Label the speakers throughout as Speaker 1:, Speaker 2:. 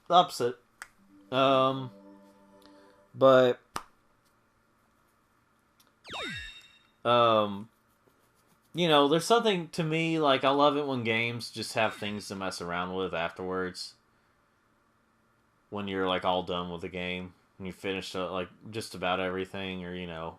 Speaker 1: opposite. But um, you know, there's something to me like I love it when games just have things to mess around with afterwards. When you're like all done with the game, and you finish like just about everything, or you know.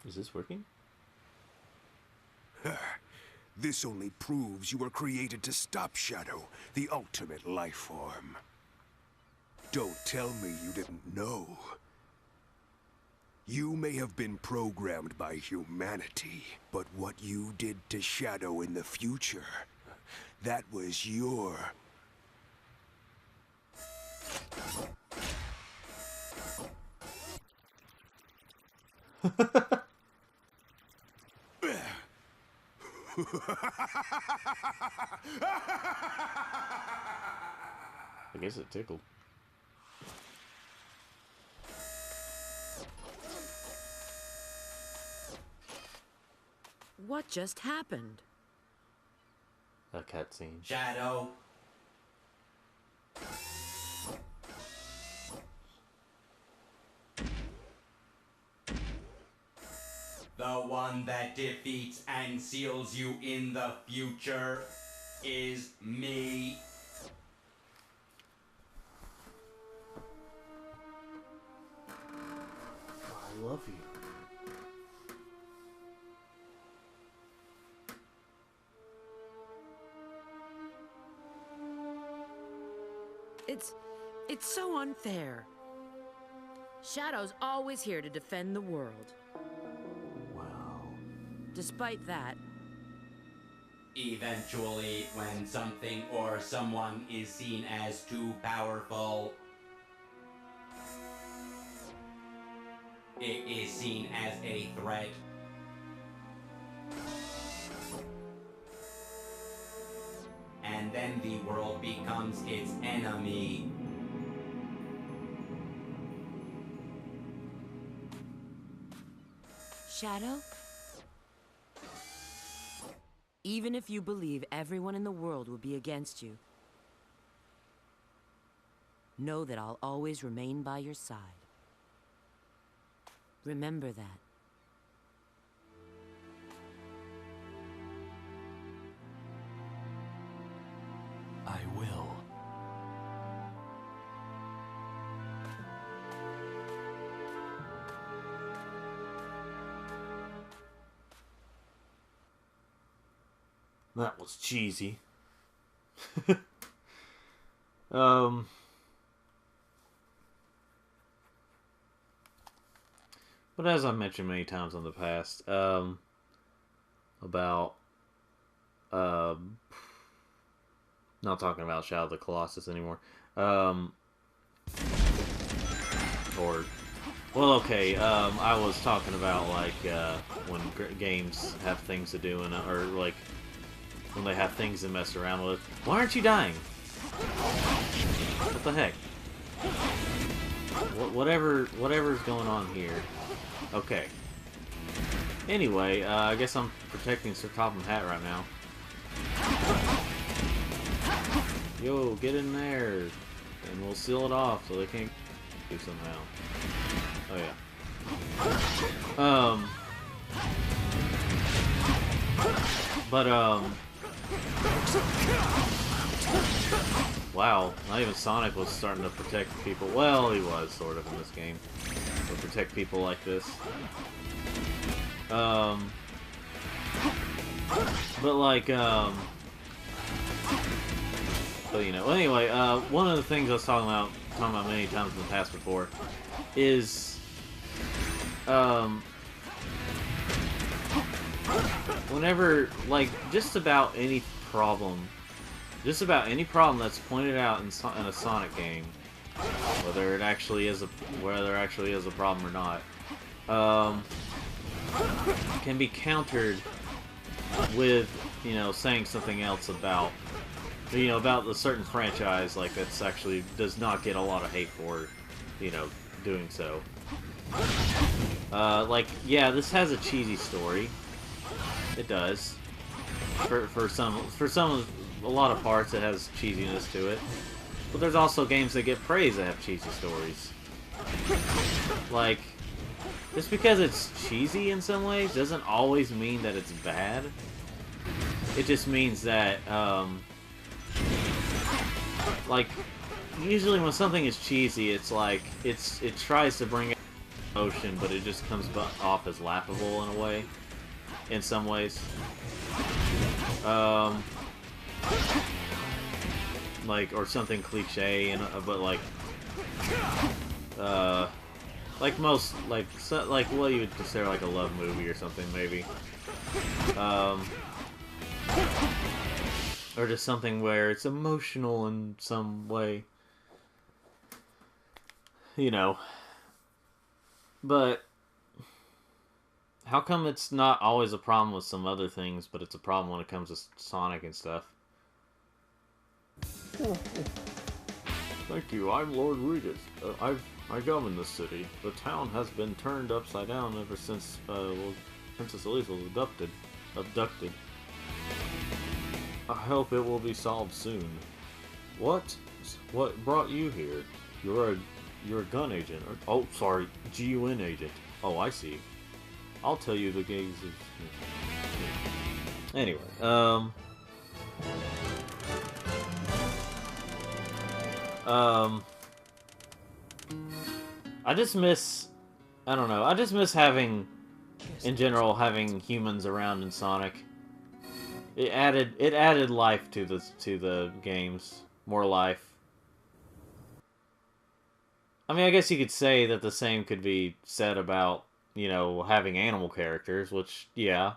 Speaker 1: Is this working?
Speaker 2: This only proves you were created to stop Shadow, the ultimate life form. Don't tell me you didn't know. You may have been programmed by humanity, but what you did to Shadow in the future, that was your...
Speaker 1: I guess it tickled.
Speaker 3: What just happened?
Speaker 1: A cutscene.
Speaker 4: Shadow. The one that defeats and seals you in the future is me.
Speaker 1: I love you.
Speaker 3: It's so unfair. Shadow's always here to defend the world.
Speaker 1: Wow.
Speaker 3: Despite that,
Speaker 4: Eventually, when something or someone is seen as too powerful, it is seen as a threat. And then the world becomes its enemy.
Speaker 3: Shadow? Even if you believe everyone in the world will be against you, know that I'll always remain by your side. Remember that.
Speaker 2: I will.
Speaker 1: That was cheesy. um, but as I mentioned many times in the past, about not talking about Shadow of the Colossus anymore. Or, well, okay. I was talking about like when games have things to do and or like when they have things to mess around with. Why aren't you dying? What the heck? Whatever's going on here. Okay. Anyway, I guess I'm protecting Sir Topham Hatt right now. Yo, get in there, and we'll seal it off so they can't do somehow. Oh yeah. Wow, not even Sonic was starting to protect people. Well, he was, sort of, in this game. To protect people like this. But like, but you know, anyway, one of the things I was talking about many times in the past before, is, whenever, like, just about any problem that's pointed out in a Sonic game, whether it actually is a problem or not, can be countered with, you know, saying something else about, you know, about a certain franchise, like, that's actually does not get a lot of hate for, you know, doing so. Like, yeah, this has a cheesy story. It does. For a lot of parts, it has cheesiness to it. But there's also games that get praise that have cheesy stories. Like, just because it's cheesy in some ways doesn't always mean that it's bad. It just means that, like, usually when something is cheesy, it's like, it tries to bring emotion, but it just comes off as laughable in a way. In some ways. Like, or something cliche, but like most, like what you would consider like a love movie or something, maybe. Or just something where it's emotional in some way. You know. But how come it's not always a problem with some other things, but it's a problem when it comes to Sonic and stuff? Thank you, I'm Lord Regis. I govern this city. The town has been turned upside down ever since Princess Elise was abducted. I hope it will be solved soon. What? What brought you here? You're a gun agent. Oh, sorry, GUN agent. Oh, I see. I'll tell you the games of... Anyway, I just miss... I don't know. I just miss having... In general, having humans around in Sonic. It added life to the games. More life. I mean, I guess you could say that the same could be said about, you know, having animal characters, which, yeah.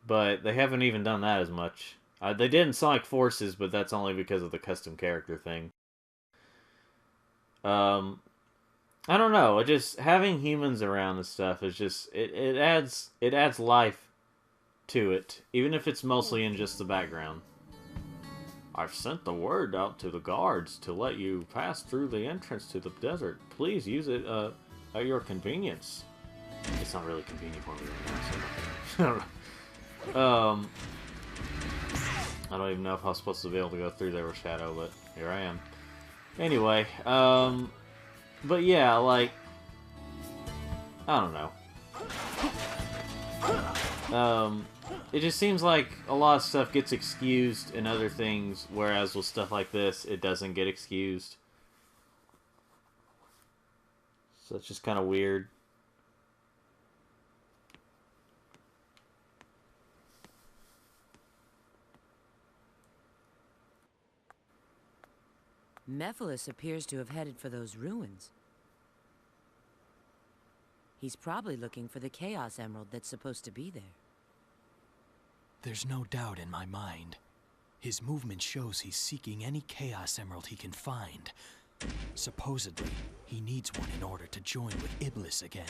Speaker 1: But they haven't even done that as much. They did in Sonic Forces, but that's only because of the custom character thing. I don't know. Just having humans around and stuff is just it adds life to it, even if it's mostly in just the background. I've sent the word out to the guards to let you pass through the entrance to the desert. Please use it at your convenience. It's not really convenient for me right now, so... I don't even know if I was supposed to be able to go through there with Shadow, but here I am. Anyway, but yeah, like... I don't know. It just seems like a lot of stuff gets excused in other things, whereas with stuff like this, it doesn't get excused. So it's just kind of weird.
Speaker 3: Mephiles appears to have headed for those ruins. He's probably looking for the Chaos Emerald that's supposed to be there.
Speaker 5: There's no doubt in my mind. His movement shows he's seeking any Chaos Emerald he can find. Supposedly, he needs one in order to join with Iblis again.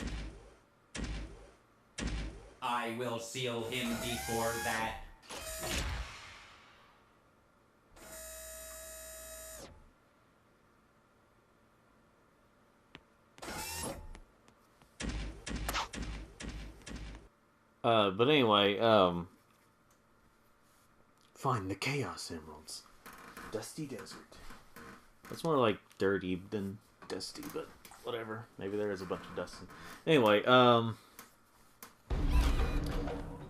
Speaker 4: I will seal him before that.
Speaker 1: But anyway, find the Chaos Emeralds. Dusty Desert. That's more like dirty than dusty, but whatever. Maybe there is a bunch of dust. Anyway,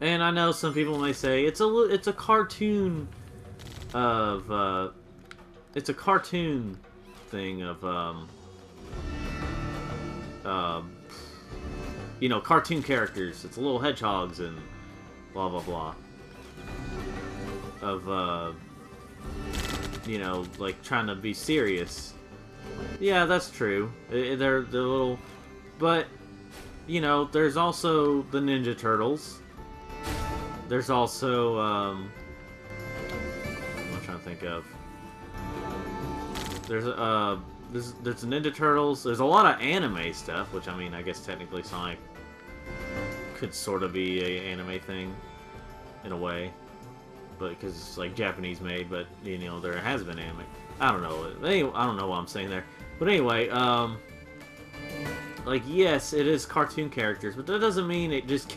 Speaker 1: and I know some people may say it's a cartoon of it's a cartoon thing of you know, cartoon characters. It's little hedgehogs and blah blah blah. Of you know, like trying to be serious. Yeah, that's true. They're little, but you know, there's also the Ninja Turtles. There's also I'm trying to think of. There's the Ninja Turtles. There's a lot of anime stuff, which I mean, I guess technically Sonic could sort of be a anime thing in a way, but because it's like Japanese made, but you know there has been anime. I don't know. Anyway, I don't know what I'm saying there, but anyway, like, yes, it is cartoon characters, but that doesn't mean it just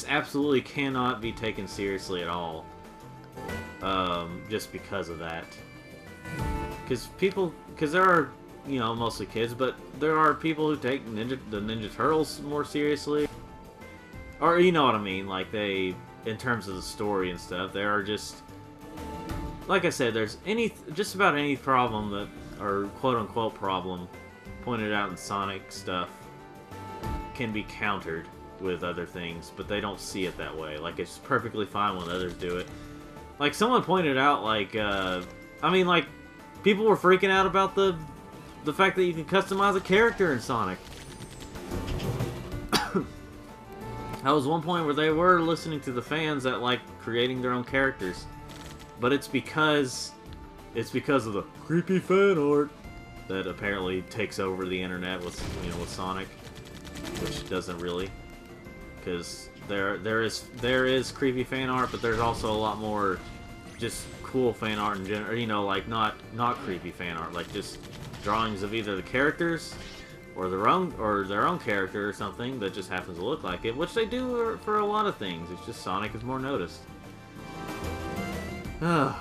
Speaker 1: absolutely cannot be taken seriously at all. Just because of that. Because there are, you know, mostly kids, but there are people who take the Ninja Turtles more seriously. Or, you know what I mean, like, in terms of the story and stuff, there are just, like I said, there's just about any problem that, or quote-unquote problem, pointed out in Sonic stuff, can be countered with other things, but they don't see it that way. Like, it's perfectly fine when others do it. Like, someone pointed out, like, I mean, like, people were freaking out about the fact that you can customize a character in Sonic. That was one point where they were listening to the fans that like creating their own characters. But it's because of the creepy fan art that apparently takes over the internet with, you know, with Sonic, which doesn't really, because there is creepy fan art, but there's also a lot more just cool fan art in general, you know, like not creepy fan art, like just drawings of either the characters or their own character or something that just happens to look like it, which they do for a lot of things. It's just Sonic is more noticed. You know.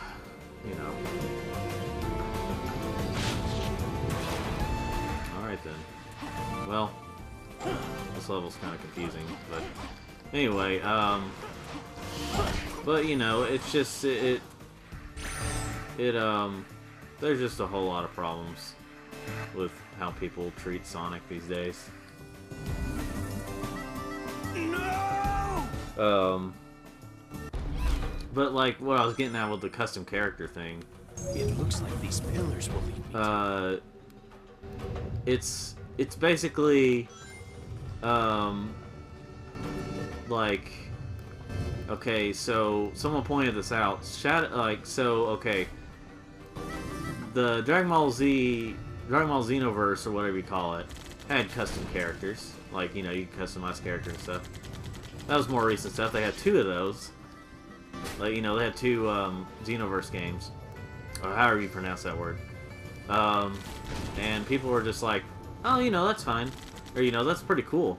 Speaker 1: Alright then. Well, this level's kind of confusing, but anyway, but you know, it's just, there's just a whole lot of problems with how people treat Sonic these days.
Speaker 2: No!
Speaker 1: But like what I was getting at with the custom character thing,
Speaker 5: It looks like these pillars will lead me
Speaker 1: it's basically like, okay, so someone pointed this out. Okay, the Dragon Ball Xenoverse, or whatever you call it, had custom characters. Like, you know, you can customize characters and stuff. That was more recent stuff. They had 2 of those. Like, you know, they had 2 Xenoverse games, or however you pronounce that word. And people were just like, oh, you know, that's fine. Or, you know, that's pretty cool.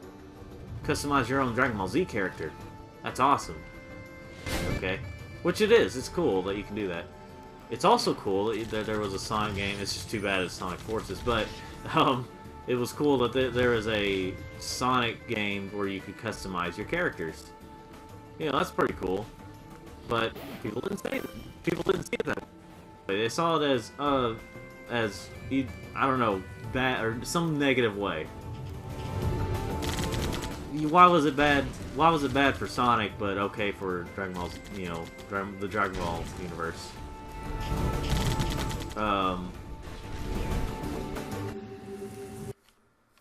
Speaker 1: Customize your own Dragon Ball Z character. That's awesome. Okay. Which it is. It's cool that you can do that. It's also cool that there was a Sonic game. It's just too bad it's Sonic Forces. But, it was cool that there was a Sonic game where you could customize your characters. You know, that's pretty cool. But people didn't say it. People didn't see it that way. They saw it as I don't know, bad, or some negative way. Why was it bad? Why was it bad for Sonic, but okay for Dragon Ball's, you know, the Dragon Ball universe?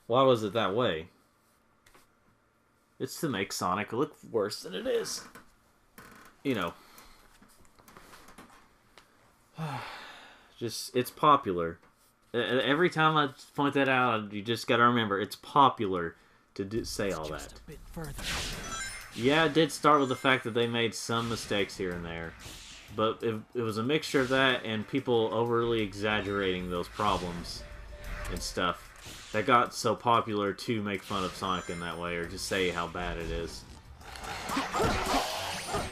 Speaker 1: Why was it that way? It's to make Sonic look worse than it is. You know. Just, it's popular. Every time I point that out, you just gotta remember, it's popular to say all that.
Speaker 5: just a bit further.
Speaker 1: Yeah, it did start with the fact that they made some mistakes here and there. But it was a mixture of that and people overly exaggerating those problems and stuff that got so popular to make fun of Sonic in that way, or just say how bad it is.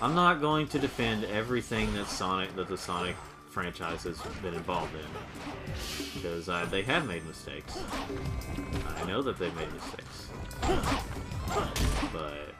Speaker 1: I'm not going to defend everything that the Sonic franchise has been involved in, because they have made mistakes. I know that they've made mistakes, but